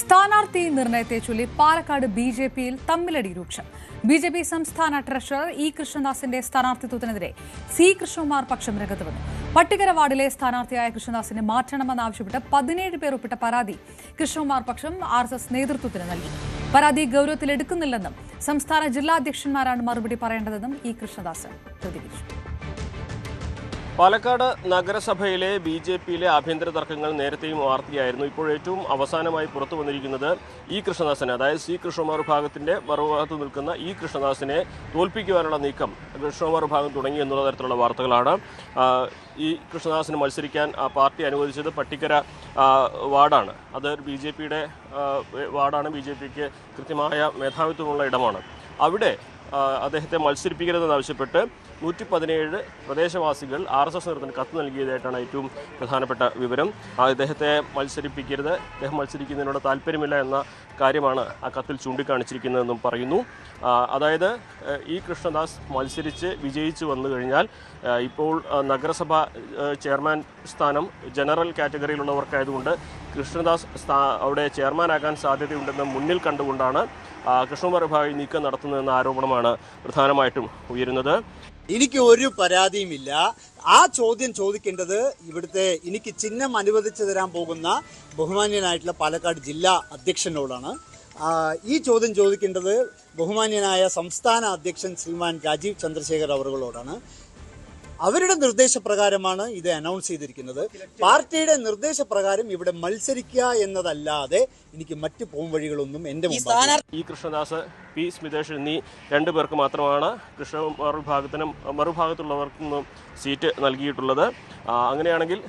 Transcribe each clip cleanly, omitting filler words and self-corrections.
സ്ഥാനാർത്ഥി നിർണയത്തെ ചൊല്ലി പാലക്കാട് ബിജെപിയിൽ തമ്മിലടി രൂക്ഷം. ബിജെപി സംസ്ഥാന ട്രഷറർ ഇ കൃഷ്ണദാസിന്റെ സ്ഥാനാർത്ഥിത്വത്തിനെതിരെ സി കൃഷ്ണകുമാർ പക്ഷം രംഗത്ത് വന്നു. പട്ടികര വാർഡിലെ സ്ഥാനാർത്ഥിയായ കൃഷ്ണദാസിനെ മാറ്റണമെന്നാവശ്യപ്പെട്ട് 17 പേർ ഒപ്പിട്ട പരാതി കൃഷ്ണകുമാർ പക്ഷം RSS നേതൃത്വത്തിന് നൽകി. പരാതി ഗൌരവത്തിലെടുക്കുന്നില്ലെന്നും സംസ്ഥാന ജില്ലാ അധ്യക്ഷന്മാരാണ് മറുപടി പറയേണ്ടതെന്നും ഇ കൃഷ്ണദാസ് പ്രതികരിച്ചു. പാലക്കാട് നഗരസഭയിലെ BJPയിലെ ആഭ്യന്തര തർക്കങ്ങൾ നേരത്തെയും വാർത്തയായിരുന്നു. ഇപ്പോൾ ഏറ്റവും അവസാനമായി പുറത്തു വന്നിരിക്കുന്നത് ഇ കൃഷ്ണദാസിനെ, അതായത് സി കൃഷ്ണകുമാർ വിഭാഗത്തിന്റെ മറുഭാഗത്ത് നിൽക്കുന്ന ഇ കൃഷ്ണദാസിനെ തോൽപ്പിക്കുവാനുള്ള നീക്കം കൃഷ്ണകുമാർ വിഭാഗം തുടങ്ങി എന്നുള്ള തരത്തിലുള്ള വാർത്തകളാണ്. ഈ കൃഷ്ണദാസിന് മത്സരിക്കാൻ പാർട്ടി അനുവദിച്ചത് പട്ടിക്കര വാർഡാണ്. അത് BJPയുടെ വാർഡാണ്. BJPക്ക് കൃത്യമായ മേധാവിത്വമുള്ള ഇടമാണ്. അവിടെ അദ്ദേഹത്തെ മത്സരിപ്പിക്കരുതെന്നാവശ്യപ്പെട്ട് 117 പ്രദേശവാസികൾ RSS നേതൃത്വത്തിന് കത്ത് നൽകിയതായിട്ടാണ് ഏറ്റവും പ്രധാനപ്പെട്ട വിവരം. അദ്ദേഹത്തെ മത്സരിപ്പിക്കരുത്, അദ്ദേഹം മത്സരിക്കുന്നതിനോട് താല്പര്യമില്ല എന്ന കാര്യമാണ് ആ കത്തിൽ ചൂണ്ടിക്കാണിച്ചിരിക്കുന്നതെന്നും പറയുന്നു. അതായത് ഇ കൃഷ്ണദാസ് മത്സരിച്ച് വിജയിച്ചു വന്നു കഴിഞ്ഞാൽ ഇപ്പോൾ നഗരസഭ ചെയർമാൻ സ്ഥാനം ജനറൽ കാറ്റഗറിയിലുള്ളവർക്കായതുകൊണ്ട് കൃഷ്ണദാസ് അവിടെ ചെയർമാനാകാൻ സാധ്യതയുണ്ടെന്ന് മുന്നിൽ കണ്ടുകൊണ്ടാണ് കൃഷ്ണകുമാർ വിഭാഗം നീക്കം നടത്തുന്നതെന്ന ആരോപണമാണ് പ്രധാനമായിട്ടും ഉയരുന്നത്. എനിക്ക് ഒരു പരാതിയുമില്ല. ആ ചോദ്യം ചോദിക്കേണ്ടത് ഇവിടുത്തെ എനിക്ക് ചിഹ്നം അനുവദിച്ചു തരാൻ പോകുന്ന ബഹുമാന്യനായിട്ടുള്ള പാലക്കാട് ജില്ലാ അധ്യക്ഷനോടാണ്. ഈ ചോദ്യം ചോദിക്കേണ്ടത് ബഹുമാന്യനായ സംസ്ഥാന അധ്യക്ഷൻ ശ്രീമാൻ രാജീവ് ചന്ദ്രശേഖർ അവറുകളോടാണ്. അവരുടെ നിർദ്ദേശപ്രകാരമാണ് ഇത് അനൗൺസ് ചെയ്തിരിക്കുന്നത്. പാർട്ടിയുടെ നിർദ്ദേശപ്രകാരം ഇവിടെ മത്സരിക്കുക എന്നതല്ലാതെ എനിക്ക് മറ്റ് പോംവഴികളൊന്നും എൻ്റെ മുമ്പിൽ. ഇ കൃഷ്ണദാസ്, പി സ്മിതേഷ് എന്നീ 2 പേർക്ക് മാത്രമാണ് കൃഷ്ണകുമാർ വിഭാഗത്തിനും മറുഭാഗത്തുള്ളവർക്കും സീറ്റ് നൽകിയിട്ടുള്ളത്. അങ്ങനെയാണെങ്കിൽ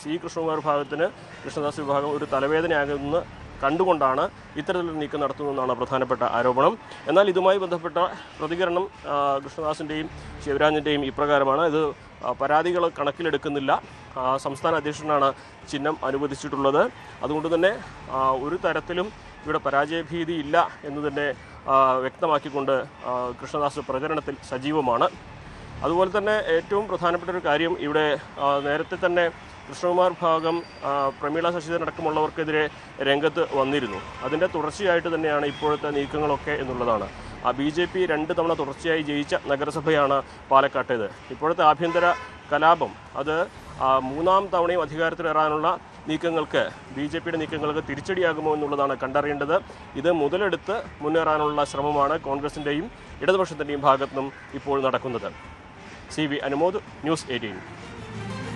സി കൃഷ്ണകുമാർ വിഭാഗത്തിന് കൃഷ്ണദാസ് വിഭാഗം ഒരു തലവേദനയാകുമെന്ന് കണ്ടുകൊണ്ടാണ് ഇത്തരത്തിലൊരു നീക്കം നടത്തുന്നതെന്നാണ് പ്രധാനപ്പെട്ട ആരോപണം. എന്നാൽ ഇതുമായി ബന്ധപ്പെട്ട പ്രതികരണം കൃഷ്ണദാസിൻ്റെയും ശിവരാജിൻ്റെയും ഇപ്രകാരമാണ്. ഇത് പരാതികൾ കണക്കിലെടുക്കുന്നില്ല. സംസ്ഥാന അധ്യക്ഷനാണ് ചിഹ്നം അനുവദിച്ചിട്ടുള്ളത്. അതുകൊണ്ട് തന്നെ ഒരു തരത്തിലും ഇവിടെ പരാജയഭീതി ഇല്ല എന്ന് തന്നെ വ്യക്തമാക്കിക്കൊണ്ട് കൃഷ്ണദാസ് പ്രചരണത്തിൽ സജീവമാണ്. അതുപോലെ തന്നെ ഏറ്റവും പ്രധാനപ്പെട്ട ഒരു കാര്യം, ഇവിടെ നേരത്തെ തന്നെ കൃഷ്ണകുമാർ വിഭാഗം പ്രമീള ശശിധരൻ അടക്കമുള്ളവർക്കെതിരെ രംഗത്ത് വന്നിരുന്നു. അതിൻ്റെ തുടർച്ചയായിട്ട് തന്നെയാണ് ഇപ്പോഴത്തെ നീക്കങ്ങളൊക്കെ എന്നുള്ളതാണ്. BJP 2 തവണ തുടർച്ചയായി ജയിച്ച നഗരസഭയാണ് പാലക്കാട്ടേത്. ഇപ്പോഴത്തെ ആഭ്യന്തര കലാപം അത് 3ാം തവണയും അധികാരത്തിലേറാനുള്ള നീക്കങ്ങൾക്ക്, BJPയുടെ നീക്കങ്ങൾക്ക് തിരിച്ചടിയാകുമോ എന്നുള്ളതാണ് കണ്ടറിയേണ്ടത്. ഇത് മുതലെടുത്ത് മുന്നേറാനുള്ള ശ്രമമാണ് കോൺഗ്രസിൻ്റെയും ഇടതുപക്ഷത്തിൻ്റെയും ഭാഗത്തുനിന്നും ഇപ്പോൾ നടക്കുന്നത്. CB Anumod, news 18.